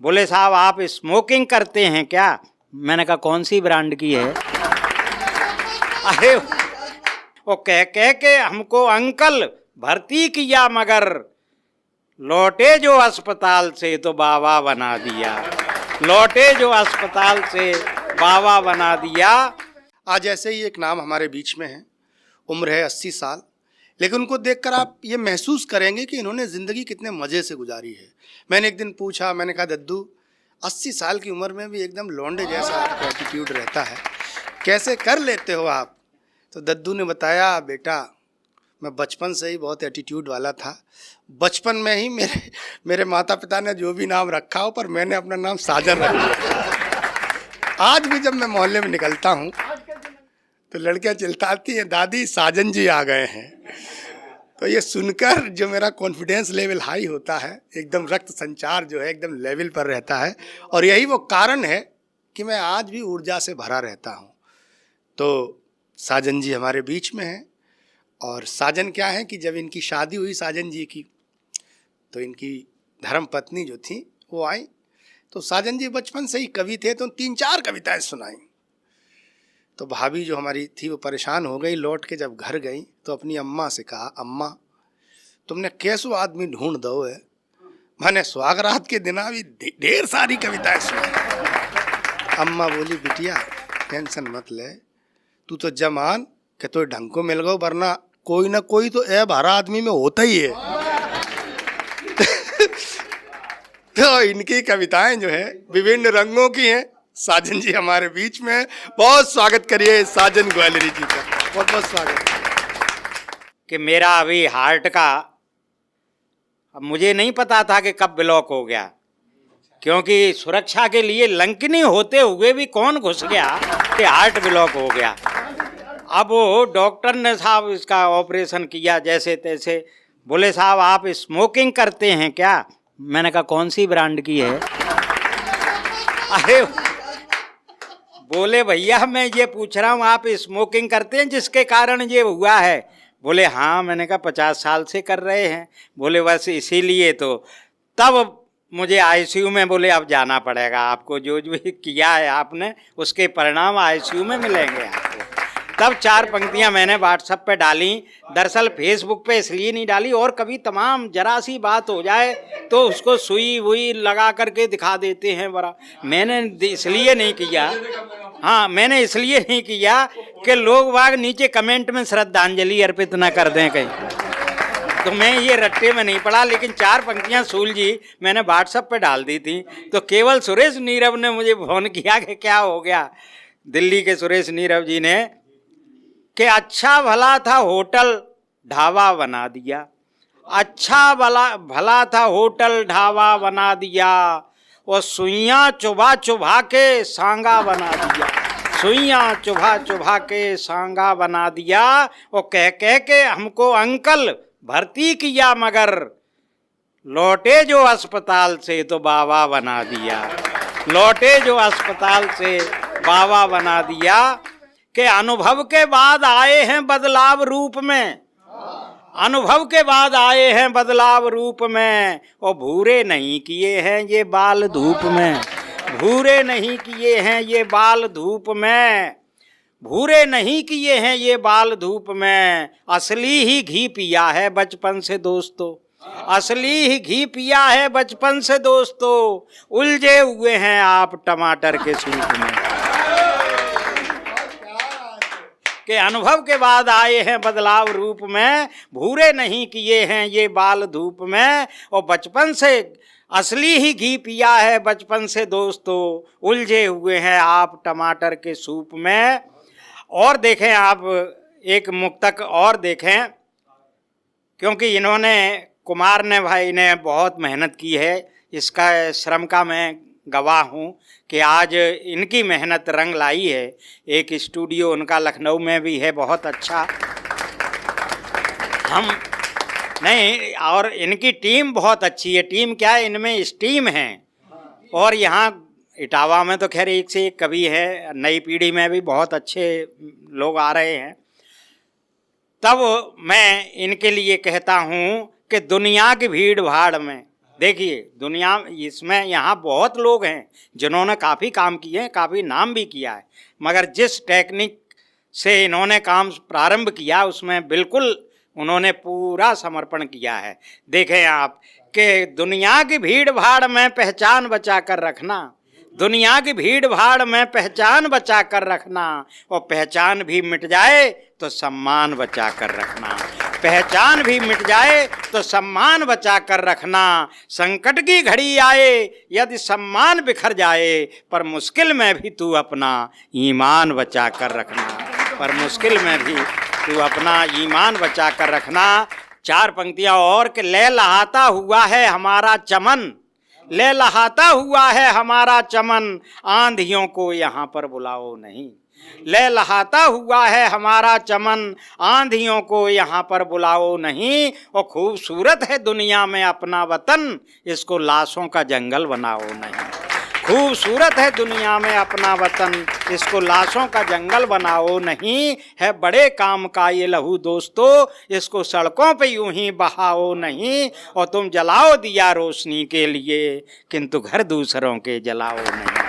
बोले साहब आप स्मोकिंग करते हैं क्या? मैंने कहा कौन सी ब्रांड की है? अरे वो कह के हमको अंकल भर्ती किया, मगर लौटे जो अस्पताल से तो बाबा बना दिया। लौटे जो अस्पताल से बाबा बना दिया। आज ऐसे ही एक नाम हमारे बीच में है, उम्र है 80 साल, लेकिन उनको देखकर आप ये महसूस करेंगे कि इन्होंने ज़िंदगी कितने मज़े से गुजारी है। मैंने एक दिन पूछा, मैंने कहा दद्दू 80 साल की उम्र में भी एकदम लौंडे जैसा आपका एटीट्यूड रहता है, कैसे कर लेते हो आप? तो दद्दू ने बताया, बेटा मैं बचपन से ही बहुत एटीट्यूड वाला था। बचपन में ही मेरे माता पिता ने जो भी नाम रखा हो, पर मैंने अपना नाम साजन रख लिया। आज भी जब मैं मोहल्ले में निकलता हूँ तो लड़कियां चिल्लाती हैं, दादी साजन जी आ गए हैं। तो ये सुनकर जो मेरा कॉन्फिडेंस लेवल हाई होता है, एकदम रक्त संचार जो है एकदम लेवल पर रहता है, और यही वो कारण है कि मैं आज भी ऊर्जा से भरा रहता हूँ। तो साजन जी हमारे बीच में हैं, और साजन क्या है कि जब इनकी शादी हुई साजन जी की, तो इनकी धर्म पत्नी जो थी वो आई। तो साजन जी बचपन से ही कवि थे, तो 3-4 कविताएं सुनाई। तो भाभी जो हमारी थी वो परेशान हो गई। लौट के जब घर गई तो अपनी अम्मा से कहा, अम्मा तुमने कैसो आदमी ढूंढ दो है, मैंने स्वागरात के दिन भी ढेर सारी कविताएं सुनाई। अम्मा बोली, बिटिया टेंशन मत ले, तू तो जमान कि तो ढंग को मिल गो, वरना कोई ना कोई तो ऐब हर आदमी में होता ही है। तो इनकी कविताएं जो है विभिन्न रंगों की हैं। साजन जी हमारे बीच में, बहुत स्वागत करिए साजन ग्वालियरी जी का, बहुत बहुत स्वागत। कि मेरा अभी हार्ट का, अब मुझे नहीं पता था कि कब ब्लॉक हो गया, क्योंकि सुरक्षा के लिए लंकनी होते हुए भी कौन घुस गया कि हार्ट ब्लॉक हो गया। अब वो डॉक्टर ने साहब इसका ऑपरेशन किया जैसे तैसे। बोले साहब आप स्मोकिंग करते हैं क्या? मैंने कहा कौन सी ब्रांड की है? अरे बोले भैया मैं ये पूछ रहा हूँ आप स्मोकिंग करते हैं जिसके कारण ये हुआ है? बोले हाँ। मैंने कहा 50 साल से कर रहे हैं। बोले बस इसीलिए तो तब मुझे आईसीयू में, बोले अब जाना पड़ेगा आपको, जो भी किया है आपने उसके परिणाम आईसीयू में मिलेंगे आपको। तब 4 पंक्तियां मैंने व्हाट्सएप पे डाली। दरअसल फेसबुक पे इसलिए नहीं डाली, और कभी तमाम जरा सी बात हो जाए तो उसको सुई वुई लगा करके दिखा देते हैं बड़ा। मैंने इसलिए नहीं किया, हाँ मैंने इसलिए नहीं किया कि लोग वाग नीचे कमेंट में श्रद्धांजलि अर्पित न कर दें कहीं, तो मैं ये रट्टे में नहीं पड़ा। लेकिन 4 पंक्तियां सूल जी मैंने व्हाट्सएप पे डाल दी थी, तो केवल सुरेश नीरव ने मुझे फोन किया कि क्या हो गया। दिल्ली के सुरेश नीरव जी ने कि अच्छा भला था होटल ढाबा बना दिया, अच्छा भला था होटल ढाबा बना दिया, और सुइयाँ चुभा चुभा के सांगा बना दिया, सुइयाँ चुभा चुभा के सांगा बना दिया। और कह के हमको अंकल भर्ती किया, मगर लौटे जो अस्पताल से तो बाबा बना दिया। लौटे जो अस्पताल से बाबा बना दिया। कि अनुभव के बाद आए हैं बदलाव रूप में, अनुभव के बाद आए हैं बदलाव रूप में, और भूरे नहीं किए हैं ये बाल धूप में, भूरे नहीं किए हैं ये बाल धूप में, भूरे नहीं किए हैं ये बाल धूप में। असली ही घी पिया है बचपन से दोस्तों, असली ही घी पिया है बचपन से दोस्तों, उलझे हुए हैं आप टमाटर के सूप में। के अनुभव के बाद आए हैं बदलाव रूप में, भूरे नहीं किए हैं ये बाल धूप में, और बचपन से असली ही घी पिया है बचपन से दोस्तों, उलझे हुए हैं आप टमाटर के सूप में। और देखें आप एक मुक्तक और देखें, क्योंकि इन्होंने कुमार ने भाई ने बहुत मेहनत की है, इसका श्रम का मैं गवाह हूँ कि आज इनकी मेहनत रंग लाई है। एक स्टूडियो उनका लखनऊ में भी है बहुत अच्छा, हम नहीं, और इनकी टीम बहुत अच्छी है। टीम क्या है, इनमें स्टीम है। और यहाँ इटावा में तो खैर एक से एक कवि है, नई पीढ़ी में भी बहुत अच्छे लोग आ रहे हैं। तब मैं इनके लिए कहता हूँ कि दुनिया की भीड़ भाड़ में देखिए दुनिया इसमें यहाँ बहुत लोग हैं जिन्होंने काफ़ी काम किए हैं, काफ़ी नाम भी किया है, मगर जिस टेक्निक से इन्होंने काम प्रारंभ किया उसमें बिल्कुल उन्होंने पूरा समर्पण किया है। देखें आप कि दुनिया की भीड़ भाड़ में पहचान बचा कर रखना, दुनिया की भीड़ भाड़ में पहचान बचा कर रखना, और पहचान भी मिट जाए तो सम्मान बचा कर रखना, पहचान भी मिट जाए तो सम्मान बचा कर रखना। संकट की घड़ी आए यदि सम्मान बिखर जाए, पर मुश्किल में भी तू अपना ईमान बचा कर रखना, पर मुश्किल में भी तू अपना ईमान बचा कर रखना। 4 पंक्तियां और कि ले लहाता हुआ है हमारा चमन, ले लहाता हुआ है हमारा चमन, आंधियों को यहाँ पर बुलाओ नहीं, ले लहाता हुआ है हमारा चमन, आंधियों को यहाँ पर बुलाओ नहीं। और खूबसूरत है दुनिया में अपना वतन, इसको लाशों का जंगल बनाओ नहीं, खूबसूरत है दुनिया में अपना वतन, इसको लाशों का जंगल बनाओ नहीं। है बड़े काम का ये लहू दोस्तों, इसको सड़कों पे यूं ही बहाओ नहीं। और तुम जलाओ दिया रोशनी के लिए, किंतु घर दूसरों के जलाओ नहीं,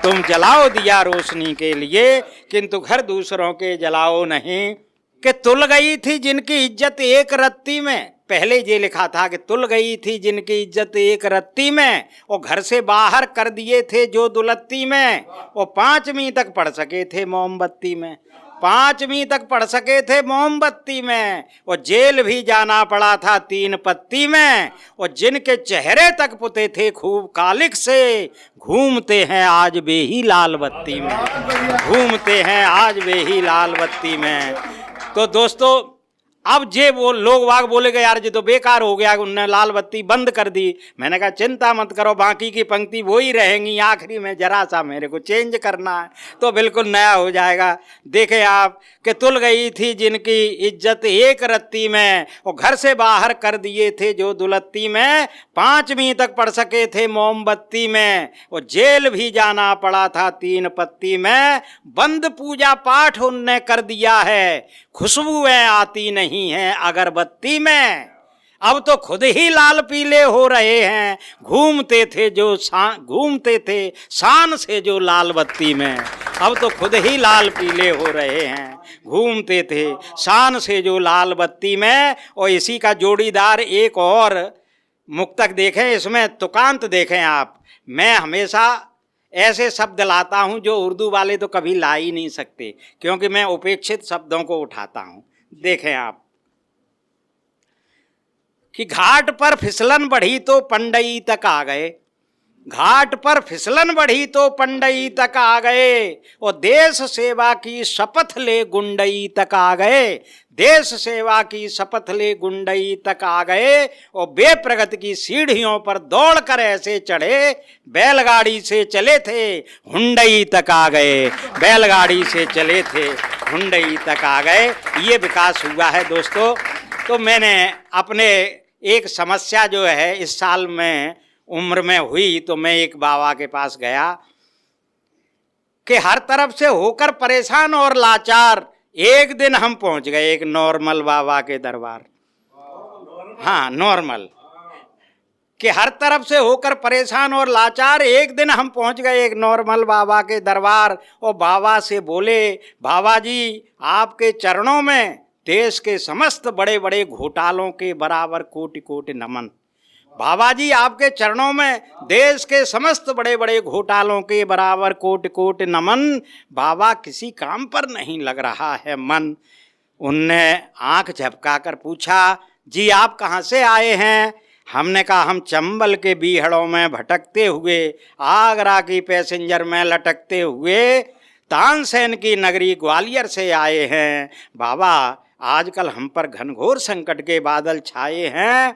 तुम जलाओ दिया रोशनी के लिए, किंतु घर दूसरों के जलाओ नहीं। कि तुल गई थी जिनकी इज्जत एक रत्ती में, पहले ये लिखा था कि तुल गई थी जिनकी इज्जत एक रत्ती में, और घर से बाहर कर दिए थे जो दुलत्ती में, और 5वीं तक पढ़ सके थे मोमबत्ती में, 5वीं तक पढ़ सके थे मोमबत्ती में, और जेल भी जाना पड़ा था 3 पत्ती में। और जिनके चेहरे तक पुते थे खूब कालिक से, घूमते हैं आज वे ही लाल बत्ती में, घूमते हैं आज वे ही लाल बत्ती में। तो दोस्तों अब जे वो लोग वाग बोलेगे यार ये तो बेकार हो गया, उनने लाल बत्ती बंद कर दी। मैंने कहा चिंता मत करो, बाकी की पंक्ति वो ही रहेंगी, आखिरी में जरा सा मेरे को चेंज करना है तो बिल्कुल नया हो जाएगा। देखे आप कि तुल गई थी जिनकी इज्जत एक रत्ती में, और घर से बाहर कर दिए थे जो दुलत्ती में, 5वीं तक पढ़ सके थे मोमबत्ती में, और जेल भी जाना पड़ा था 3 पत्ती में। बंद पूजा पाठ उनने कर दिया है, खुशबुएं आती नहीं हैं अगरबत्ती में। अब तो खुद ही लाल पीले हो रहे हैं, घूमते थे शान से जो लाल बत्ती में, अब तो खुद ही लाल पीले हो रहे हैं, घूमते थे शान से जो लाल बत्ती में। और इसी का जोड़ीदार एक और मुक्तक देखें, इसमें तुकांत देखें आप। मैं हमेशा ऐसे शब्द लाता हूं जो उर्दू वाले तो कभी ला ही नहीं सकते, क्योंकि मैं उपेक्षित शब्दों को उठाता हूं। देखें आप कि घाट पर फिसलन बढ़ी तो पंडई तक आ गए, घाट पर फिसलन बढ़ी तो पंडई तक आ गए, और देश सेवा की शपथ ले गुंडई तक आ गए, देश सेवा की शपथ ले गुंडई तक आ गए। और बेप्रगति की सीढ़ियों पर दौड़ कर ऐसे चढ़े, बैलगाड़ी से चले थे हुंडई तक आ गए, बैलगाड़ी से चले थे हुंडई तक आ गए। ये विकास हुआ है दोस्तों। तो मैंने अपने एक समस्या जो है इस साल में उम्र में हुई, तो मैं एक बाबा के पास गया कि हर तरफ से होकर परेशान और लाचार, एक दिन हम पहुंच गए एक नॉर्मल बाबा के दरबार। हाँ नॉर्मल, कि हर तरफ से होकर परेशान और लाचार, एक दिन हम पहुंच गए एक नॉर्मल बाबा के दरबार। और बाबा से बोले, बाबा जी आपके चरणों में देश के समस्त बड़े बड़े घोटालों के बराबर कोटि कोटि नमन। बाबा जी आपके चरणों में देश के समस्त बड़े बड़े घोटालों के बराबर कोटि कोटि नमन। बाबा किसी काम पर नहीं लग रहा है मन। उनने आंख झपका कर पूछा, जी आप कहाँ से आए हैं? हमने कहा हम चंबल के बीहड़ों में भटकते हुए, आगरा की पैसेंजर में लटकते हुए, तानसेन की नगरी ग्वालियर से आए हैं। बाबा आजकल हम पर घनघोर संकट के बादल छाए हैं,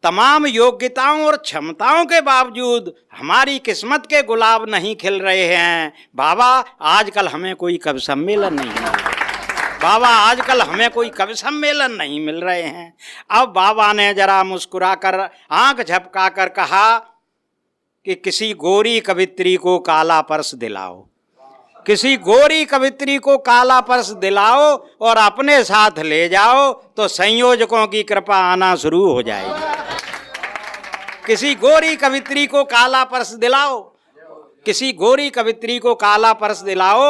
तमाम योग्यताओं और क्षमताओं के बावजूद हमारी किस्मत के गुलाब नहीं खिल रहे हैं। बाबा आजकल हमें कोई कवि सम्मेलन नहीं मिल रहा, बाबा आजकल हमें कोई कवि सम्मेलन नहीं मिल रहे हैं। अब बाबा ने जरा मुस्कुराकर आंख झपका कर कहा कि किसी गोरी कवित्री को काला पर्स दिलाओ, किसी गोरी कवित्री को काला पर्स दिलाओ और अपने साथ ले जाओ, तो संयोजकों की कृपा आना शुरू हो जाएगी। किसी गोरी कवित्री को काला पर्स दिलाओ, किसी गोरी कवित्री को काला पर्स दिलाओ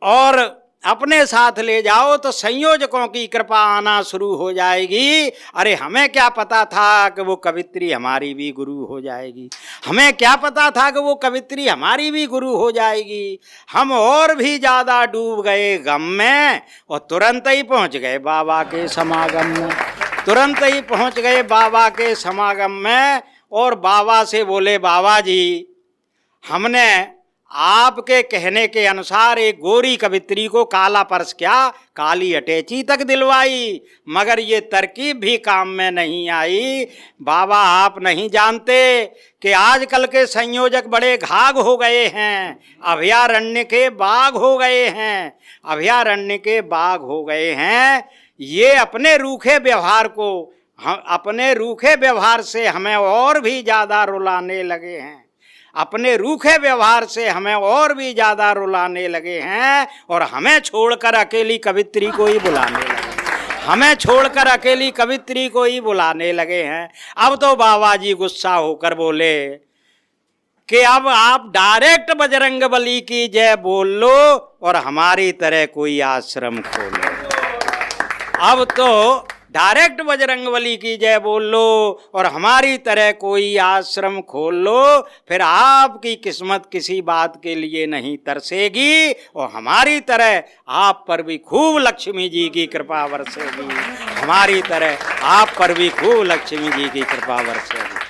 और अपने साथ ले जाओ तो संयोजकों की कृपा आना शुरू हो जाएगी। अरे हमें क्या पता था कि वो कवित्री हमारी भी गुरु हो जाएगी, हमें क्या पता था कि वो कवित्री हमारी भी गुरु हो जाएगी। हम और भी ज़्यादा डूब गए गम में और तुरंत ही पहुंच गए बाबा के समागम में, तुरंत ही पहुंच गए बाबा के समागम में। और बाबा से बोले, बाबा जी हमने आपके कहने के अनुसार एक गोरी कवित्री को काला पर्स क्या काली अटैची तक दिलवाई, मगर ये तरकीब भी काम में नहीं आई। बाबा आप नहीं जानते कि आजकल के संयोजक बड़े घाघ हो गए हैं, अभयारण्य के बाघ हो गए हैं, अभयारण्य के बाघ हो गए हैं। ये अपने रूखे व्यवहार को, अपने रूखे व्यवहार से हमें और भी ज़्यादा रुलाने लगे हैं, अपने रूखे व्यवहार से हमें और भी ज़्यादा रुलाने लगे हैं और हमें छोड़कर अकेली कवित्री को ही बुलाने लगे, हमें छोड़कर अकेली कवित्री को ही बुलाने लगे हैं। अब तो बाबा जी गुस्सा होकर बोले कि अब आप डायरेक्ट बजरंगबली की जय बोल लो और हमारी तरह कोई आश्रम खोलो। अब तो डायरेक्ट बजरंगबली की जय बोल लो और हमारी तरह कोई आश्रम खोल लो, फिर आपकी किस्मत किसी बात के लिए नहीं तरसेगी और हमारी तरह आप पर भी खूब लक्ष्मी जी की कृपा बरसेगी, हमारी तरह आप पर भी खूब लक्ष्मी जी की कृपा बरसेगी।